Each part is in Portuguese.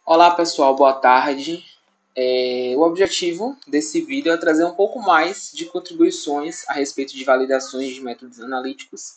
Olá pessoal, boa tarde. O objetivo desse vídeo é trazer um pouco mais de contribuições a respeito de validações de métodos analíticos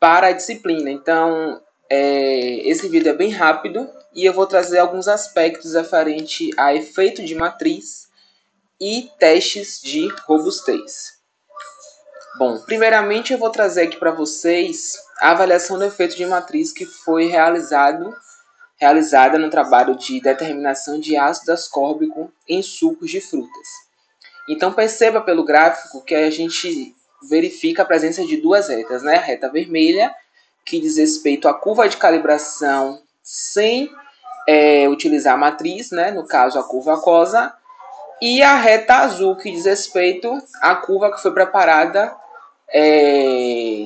para a disciplina. Então, esse vídeo é bem rápido e eu vou trazer alguns aspectos referentes a efeito de matriz e testes de robustez. Bom, primeiramente eu vou trazer aqui para vocês a avaliação do efeito de matriz que foi realizada no trabalho de determinação de ácido ascórbico em sucos de frutas. Então perceba pelo gráfico que a gente verifica a presença de duas retas, né? A reta vermelha, que diz respeito à curva de calibração sem utilizar a matriz, né? No caso a curva aquosa, e a reta azul, que diz respeito à curva que foi preparada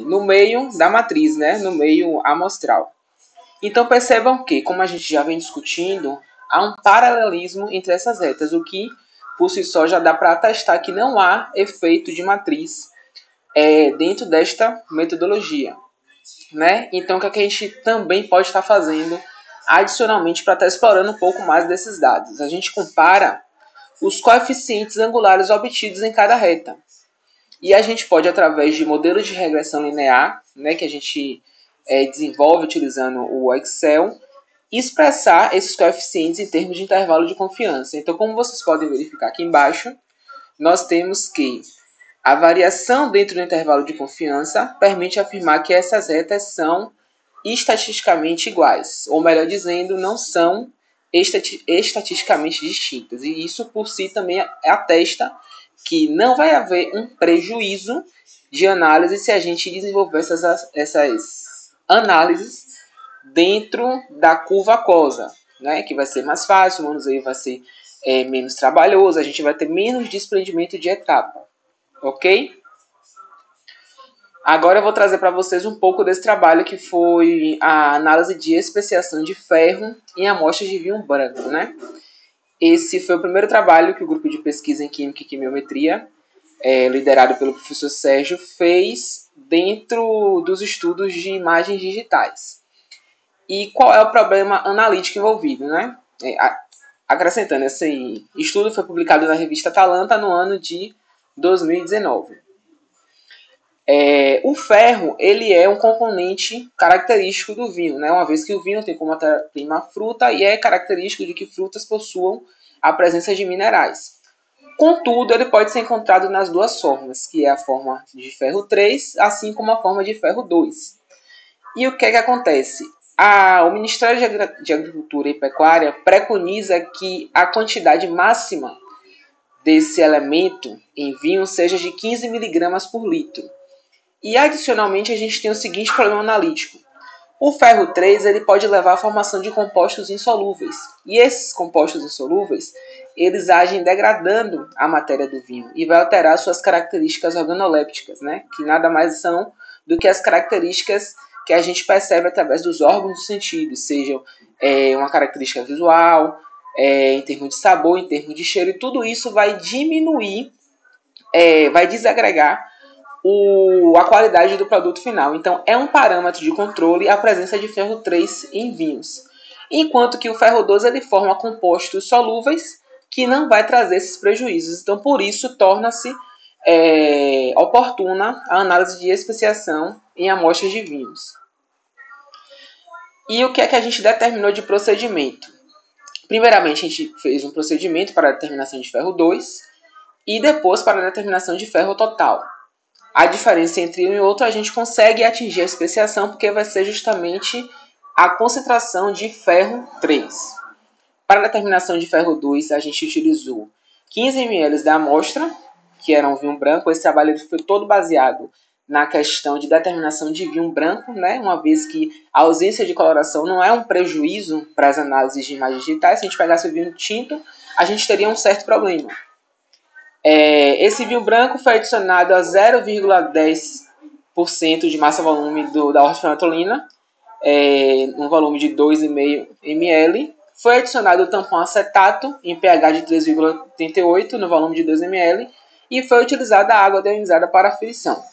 no meio da matriz, né? No meio amostral. Então percebam que, como a gente já vem discutindo, há um paralelismo entre essas retas, o que por si só já dá para atestar que não há efeito de matriz dentro desta metodologia. Né? Então o que a gente também pode estar fazendo adicionalmente para estar explorando um pouco mais desses dados? A gente compara os coeficientes angulares obtidos em cada reta. E a gente pode, através de modelos de regressão linear, né, que a gente desenvolve utilizando o Excel, expressar esses coeficientes em termos de intervalo de confiança. Então, como vocês podem verificar aqui embaixo, nós temos que a variação dentro do intervalo de confiança permite afirmar que essas retas são estatisticamente iguais, ou melhor dizendo, não são estatisticamente distintas. E isso por si também atesta que não vai haver um prejuízo de análise se a gente desenvolver essas análises dentro da curva aquosa, né? Que vai ser mais fácil, o manuseio vai ser menos trabalhoso, a gente vai ter menos desprendimento de etapa, ok? Agora eu vou trazer para vocês um pouco desse trabalho que foi a análise de especiação de ferro em amostras de vinho branco, né? Esse foi o primeiro trabalho que o grupo de pesquisa em Química e Quimiometria, liderado pelo professor Sérgio, fez dentro dos estudos de imagens digitais. E qual é o problema analítico envolvido, né? Acrescentando, esse estudo foi publicado na revista Atalanta no ano de 2019. O ferro, ele é um componente característico do vinho, né? Uma vez que o vinho tem como matéria-prima fruta e é característico de que frutas possuam a presença de minerais. Contudo, ele pode ser encontrado nas duas formas, que é a forma de ferro 3, assim como a forma de ferro 2. E o que é que acontece? O Ministério de Agricultura e Pecuária preconiza que a quantidade máxima desse elemento em vinho seja de 15 miligramas por litro. E adicionalmente a gente tem o seguinte problema analítico. O ferro 3 ele pode levar à formação de compostos insolúveis. E esses compostos insolúveis, eles agem degradando a matéria do vinho e vai alterar suas características organolépticas, né? Que nada mais são do que as características que a gente percebe através dos órgãos dos sentidos, sejam uma característica visual, em termos de sabor, em termos de cheiro, e tudo isso vai diminuir, vai desagregar a qualidade do produto final. Então, é um parâmetro de controle a presença de ferro 3 em vinhos. Enquanto que o ferro 2 ele forma compostos solúveis que não vai trazer esses prejuízos. Então, por isso, torna-se oportuna a análise de especiação em amostras de vinhos. E o que é que a gente determinou de procedimento? Primeiramente, a gente fez um procedimento para a determinação de ferro 2 e depois para a determinação de ferro total. A diferença entre um e outro, a gente consegue atingir a especiação porque vai ser justamente a concentração de ferro 3. Para a determinação de ferro 2, a gente utilizou 15 ml da amostra, que era um vinho branco. Esse trabalho foi todo baseado na questão de determinação de vinho branco, né? Uma vez que a ausência de coloração não é um prejuízo para as análises de imagens digitais. Se a gente pegasse o vinho tinto, a gente teria um certo problema. Esse vinho branco foi adicionado a 0,10% de massa-volume da hortifenolina, um volume de 2,5 ml. Foi adicionado o tampão acetato em pH de 3,88 no volume de 2 ml e foi utilizada a água deionizada para aferição.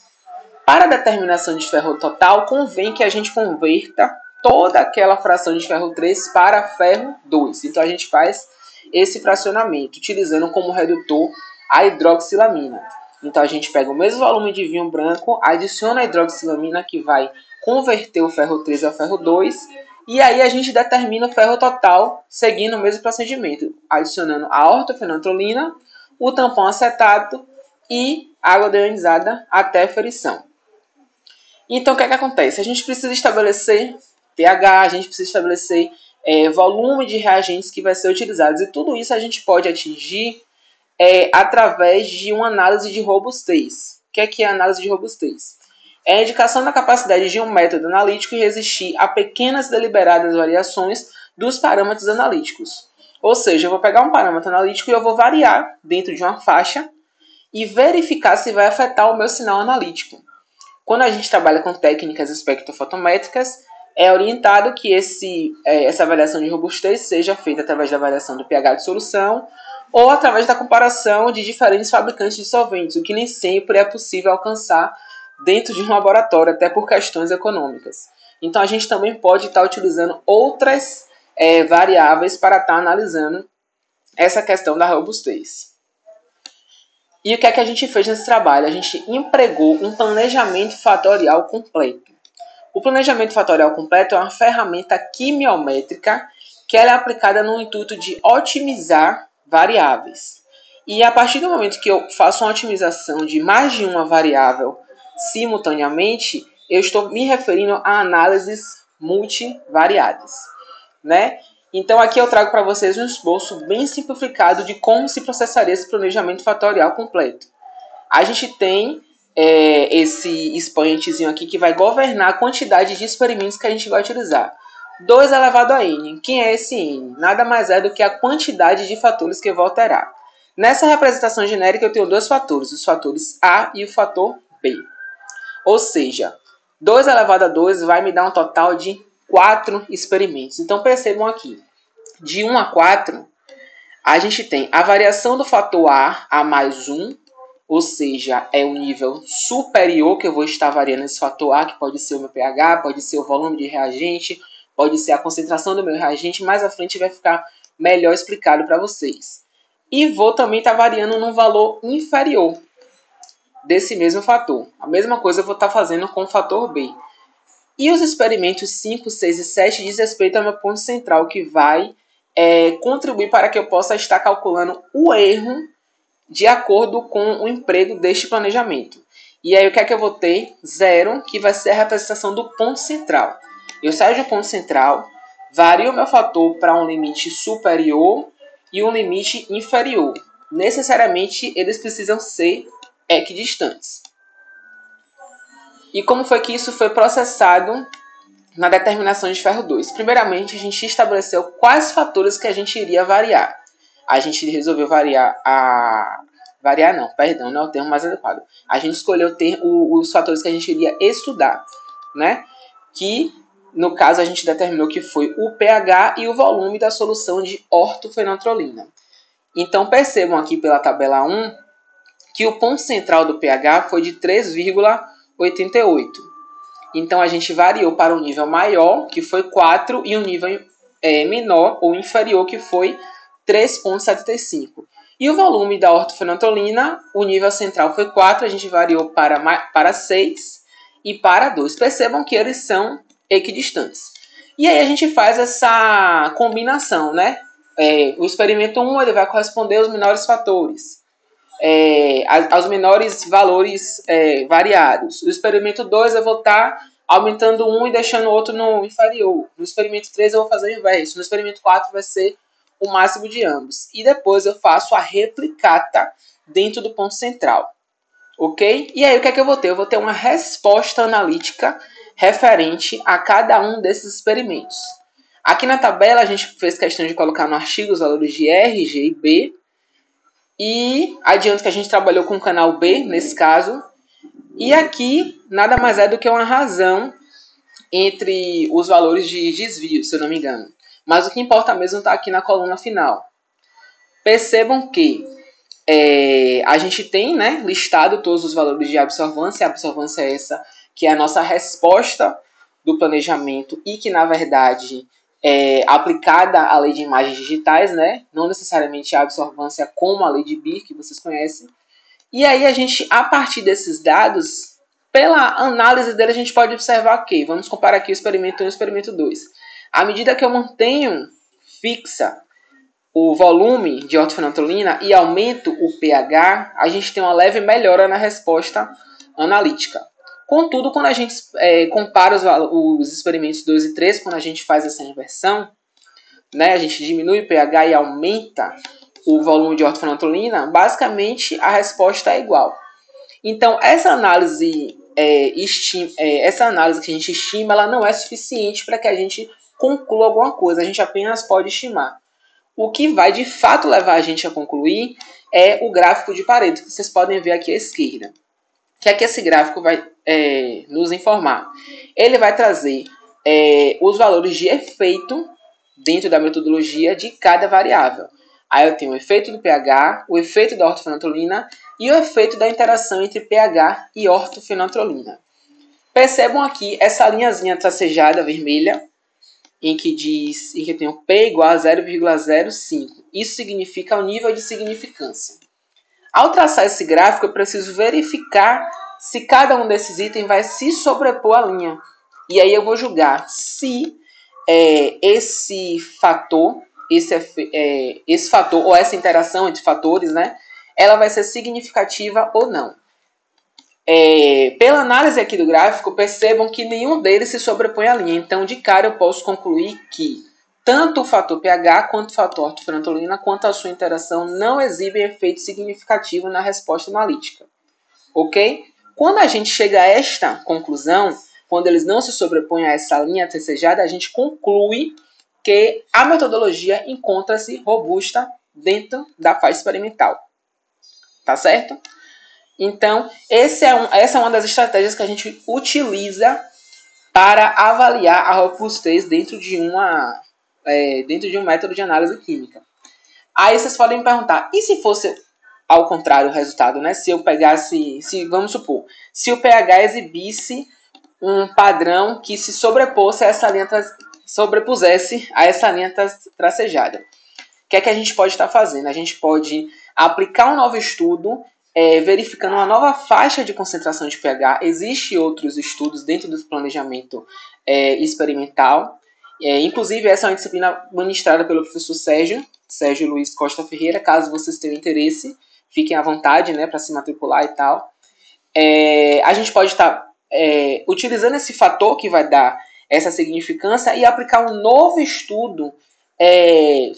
Para a determinação de ferro total, convém que a gente converta toda aquela fração de ferro 3 para ferro 2. Então a gente faz esse fracionamento, utilizando como redutor a hidroxilamina. Então a gente pega o mesmo volume de vinho branco, adiciona a hidroxilamina, que vai converter o ferro 3 ao ferro 2, e aí a gente determina o ferro total seguindo o mesmo procedimento, adicionando a ortofenantrolina, o tampão acetato e água deionizada até ferição. Então o que acontece? A gente precisa estabelecer pH, a gente precisa estabelecer volume de reagentes que vai ser utilizados, e tudo isso a gente pode atingir através de uma análise de robustez. O que é a análise de robustez? É a indicação da capacidade de um método analítico resistir a pequenas deliberadas variações dos parâmetros analíticos. Ou seja, eu vou pegar um parâmetro analítico e eu vou variar dentro de uma faixa e verificar se vai afetar o meu sinal analítico. Quando a gente trabalha com técnicas espectrofotométricas, é orientado que essa avaliação de robustez seja feita através da avaliação do pH de solução ou através da comparação de diferentes fabricantes de solventes, o que nem sempre é possível alcançar dentro de um laboratório, até por questões econômicas. Então a gente também pode estar utilizando outras variáveis para estar analisando essa questão da robustez. E o que é que a gente fez nesse trabalho? A gente empregou um planejamento fatorial completo. O planejamento fatorial completo é uma ferramenta quimiométrica que ela é aplicada no intuito de otimizar variáveis. E a partir do momento que eu faço uma otimização de mais de uma variável simultaneamente, eu estou me referindo a análises multivariadas, né? Então aqui eu trago para vocês um esboço bem simplificado de como se processaria esse planejamento fatorial completo. A gente tem esse expoentezinho aqui que vai governar a quantidade de experimentos que a gente vai utilizar. 2 elevado a n. Quem é esse n? Nada mais é do que a quantidade de fatores que eu vou alterar. Nessa representação genérica eu tenho 2 fatores, os fatores A e o fator B. Ou seja, 2 elevado a 2 vai me dar um total de 4 experimentos. Então percebam aqui, de 1 a 4, a gente tem a variação do fator A mais 1, ou seja, é o nível superior que eu vou estar variando esse fator A, que pode ser o meu pH, pode ser o volume de reagente, pode ser a concentração do meu reagente, mais à frente vai ficar melhor explicado para vocês. E vou também estar variando num valor inferior desse mesmo fator. A mesma coisa eu vou estar fazendo com o fator B. E os experimentos 5, 6 e 7 diz respeito ao meu ponto central, que vai contribuir para que eu possa estar calculando o erro de acordo com o emprego deste planejamento. E aí o que é que eu vou ter? 0, que vai ser a representação do ponto central. Eu saio do ponto central, vario o meu fator para um limite superior e um limite inferior. Necessariamente eles precisam ser equidistantes. E como foi que isso foi processado na determinação de ferro 2? Primeiramente, a gente estabeleceu quais fatores que a gente iria variar. A gente resolveu variar não é o termo mais adequado. A gente escolheu os fatores que a gente iria estudar, né? Que, no caso, a gente determinou que foi o pH e o volume da solução de ortofenantrolina. Então, percebam aqui pela tabela 1 que o ponto central do pH foi de 3,88. Então, a gente variou para um nível maior, que foi 4, e um nível menor ou inferior, que foi 3,75. E o volume da ortofenantrolina, o nível central foi 4, a gente variou para 6 e para 2. Percebam que eles são equidistantes. E aí a gente faz essa combinação, né? O experimento 1 ele vai corresponder aos menores fatores, aos menores valores variados. O experimento 2 eu vou estar aumentando um e deixando o outro no inferior. No experimento 3 eu vou fazer o inverso. No experimento 4 vai ser o máximo de ambos. E depois eu faço a replicata dentro do ponto central. Ok? E aí o que é que eu vou ter? Eu vou ter uma resposta analítica referente a cada um desses experimentos. Aqui na tabela a gente fez questão de colocar no artigo os valores de R, G e B. E adiante que a gente trabalhou com o canal B, nesse caso. E aqui nada mais é do que uma razão entre os valores de desvio, se eu não me engano. Mas o que importa mesmo está aqui na coluna final. Percebam que a gente tem, listado todos os valores de absorvância. A absorvância é essa, que é a nossa resposta do planejamento e que, na verdade, é aplicada à lei de imagens digitais, né? Não necessariamente a absorvância como a lei de Beer, que vocês conhecem. E aí a gente, a partir desses dados, pela análise dele, a gente pode observar que, vamos comparar aqui o experimento 1 e o experimento 2. À medida que eu mantenho fixa o volume de ortofenantrolina e aumento o pH, a gente tem uma leve melhora na resposta analítica. Contudo, quando a gente compara os experimentos 2 e 3, quando a gente faz essa inversão, né, a gente diminui o pH e aumenta o volume de ortofenantrolina, basicamente a resposta é igual. Então, essa análise que a gente estima, ela não é suficiente para que a gente conclua alguma coisa, a gente apenas pode estimar. O que vai de fato levar a gente a concluir é o gráfico de Pareto, que vocês podem ver aqui à esquerda. O que é que esse gráfico vai nos informar? Ele vai trazer os valores de efeito dentro da metodologia de cada variável. Aí eu tenho o efeito do pH, o efeito da ortofenantrolina e o efeito da interação entre pH e ortofenantrolina. Percebam aqui essa linhazinha tracejada vermelha, em que tem o P igual a 0,05. Isso significa o nível de significância. Ao traçar esse gráfico, eu preciso verificar se cada um desses itens vai se sobrepor à linha. E aí eu vou julgar se esse fator, esse fator ou essa interação entre fatores, né, ela vai ser significativa ou não. Pela análise aqui do gráfico, percebam que nenhum deles se sobrepõe à linha. Então, de cara, eu posso concluir que tanto o fator pH quanto o fator ortofenantrolina, quanto a sua interação, não exibem efeito significativo na resposta analítica. Ok? Quando a gente chega a esta conclusão, quando eles não se sobrepõem a essa linha tracejada, a gente conclui que a metodologia encontra-se robusta dentro da fase experimental. Tá certo? Então, essa é uma das estratégias que a gente utiliza para avaliar a robustez dentro de um método de análise química. Aí vocês podem me perguntar, e se fosse ao contrário o resultado, né? Se eu pegasse, vamos supor, se o pH exibisse um padrão que se sobrepusesse a essa linha tracejada. O que é que a gente pode estar fazendo? A gente pode aplicar um novo estudo, verificando uma nova faixa de concentração de pH. Existem outros estudos dentro do planejamento experimental. Inclusive, essa é uma disciplina ministrada pelo professor Sérgio Luiz Costa Ferreira. Caso vocês tenham interesse, fiquem à vontade, né, para se matricular e tal. A gente pode estar utilizando esse fator que vai dar essa significância e aplicar um novo estudo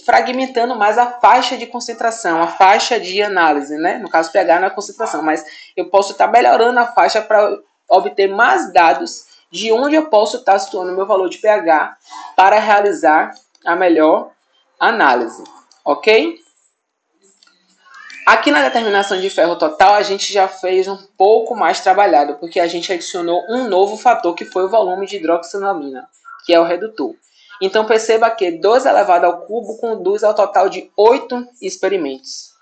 fragmentando mais a faixa de concentração, a faixa de análise, né? No caso, pH não é concentração, mas eu posso estar melhorando a faixa para obter mais dados de onde eu posso estar situando o meu valor de pH para realizar a melhor análise, ok? Aqui na determinação de ferro total, a gente já fez um pouco mais trabalhado, porque a gente adicionou um novo fator, que foi o volume de hidroxilamina, que é o redutor. Então, perceba que 2 elevado ao cubo conduz ao total de 8 experimentos.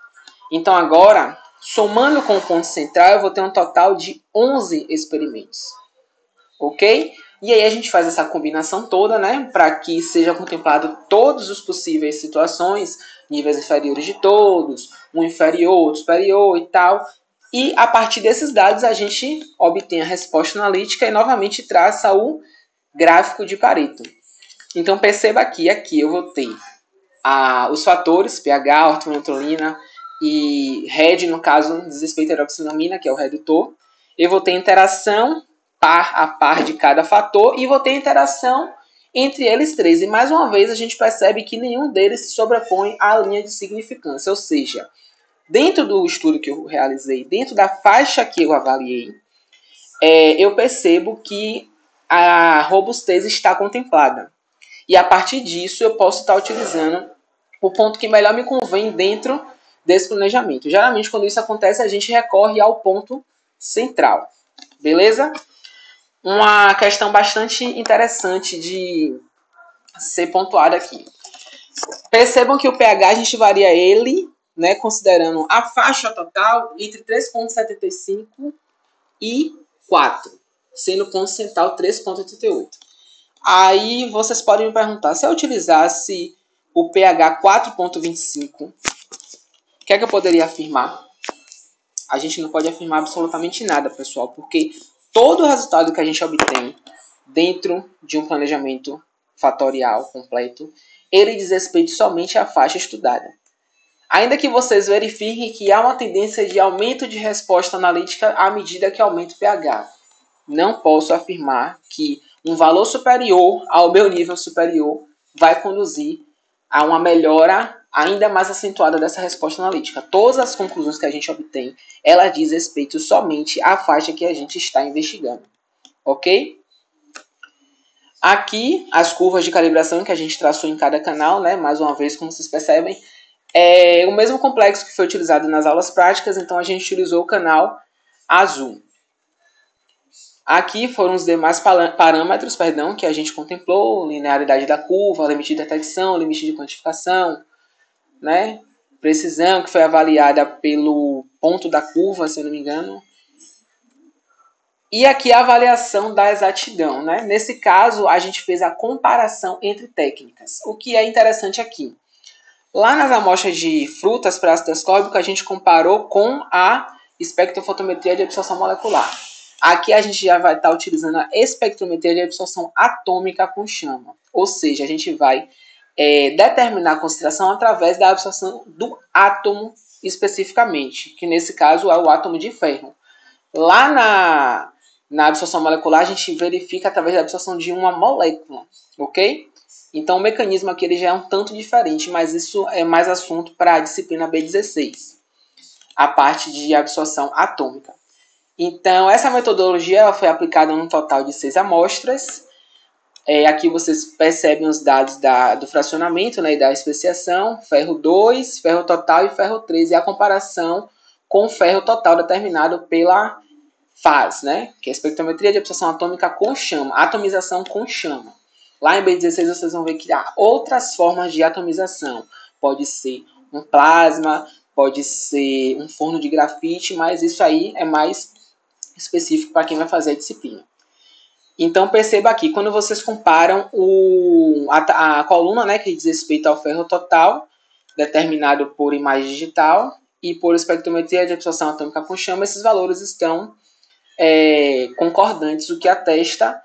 Então, agora, somando com o ponto central, eu vou ter um total de 11 experimentos. Ok? E aí a gente faz essa combinação toda, né? Para que seja contemplado todos os possíveis situações, níveis inferiores de todos, um inferior, outro superior e tal. E a partir desses dados a gente obtém a resposta analítica e novamente traça o gráfico de Pareto. Então perceba que aqui eu vou ter os fatores pH, ortofenantrolina e RED, no caso, diz respeito à hidroxilamina, que é o redutor. Eu vou ter interação par a par de cada fator e vou ter interação entre eles três. E mais uma vez a gente percebe que nenhum deles se sobrepõe à linha de significância. Ou seja, dentro do estudo que eu realizei, dentro da faixa que eu avaliei, eu percebo que a robustez está contemplada. E a partir disso eu posso estar utilizando o ponto que melhor me convém dentro desse planejamento. Geralmente, quando isso acontece, a gente recorre ao ponto central. Beleza? Uma questão bastante interessante de ser pontuada aqui. Percebam que o pH a gente varia ele, né, considerando a faixa total entre 3,75 e 4, sendo o ponto central 3,88. Aí vocês podem me perguntar, se eu utilizasse o pH 4.25, o que é que eu poderia afirmar? A gente não pode afirmar absolutamente nada, pessoal, porque todo o resultado que a gente obtém dentro de um planejamento fatorial completo, ele diz respeito somente à faixa estudada. Ainda que vocês verifiquem que há uma tendência de aumento de resposta analítica à medida que aumenta o pH. Não posso afirmar que um valor superior ao meu nível superior vai conduzir a uma melhora ainda mais acentuada dessa resposta analítica. Todas as conclusões que a gente obtém, ela diz respeito somente à faixa que a gente está investigando. Ok? Aqui, as curvas de calibração que a gente traçou em cada canal, né? Mais uma vez, como vocês percebem, é o mesmo complexo que foi utilizado nas aulas práticas, então a gente utilizou o canal azul. Aqui foram os demais parâmetros, que a gente contemplou: linearidade da curva, limite de detecção, limite de quantificação, né? Precisão, que foi avaliada pelo ponto da curva, se eu não me engano. E aqui a avaliação da exatidão, né? Nesse caso, a gente fez a comparação entre técnicas. O que é interessante aqui? Lá nas amostras de frutas para ácido ascórbico, a gente comparou com a espectrofotometria de absorção molecular. Aqui a gente já vai estar utilizando a espectrometria de absorção atômica com chama. Ou seja, a gente vai determinar a concentração através da absorção do átomo especificamente, que nesse caso é o átomo de ferro. Lá na absorção molecular, a gente verifica através da absorção de uma molécula, ok? Então, o mecanismo aqui ele já é um tanto diferente, mas isso é mais assunto para a disciplina B16, a parte de absorção atômica. Então, essa metodologia ela foi aplicada num total de 6 amostras. Aqui vocês percebem os dados do fracionamento, né, e da especiação: ferro 2, ferro total e ferro 3, e a comparação com o ferro total determinado pela FAS, né, que é a espectrometria de absorção atômica com chama, atomização com chama. Lá em B16 vocês vão ver que há outras formas de atomização. Pode ser um plasma, pode ser um forno de grafite, mas isso aí é mais específico para quem vai fazer a disciplina. Então perceba aqui, quando vocês comparam a coluna, né, que diz respeito ao ferro total, determinado por imagem digital, e por espectrometria de absorção atômica com chama, esses valores estão concordantes, o que atesta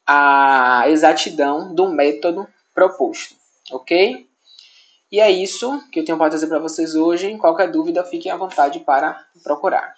a exatidão do método proposto, ok? E é isso que eu tenho para trazer para vocês hoje. Qualquer dúvida, fiquem à vontade para procurar.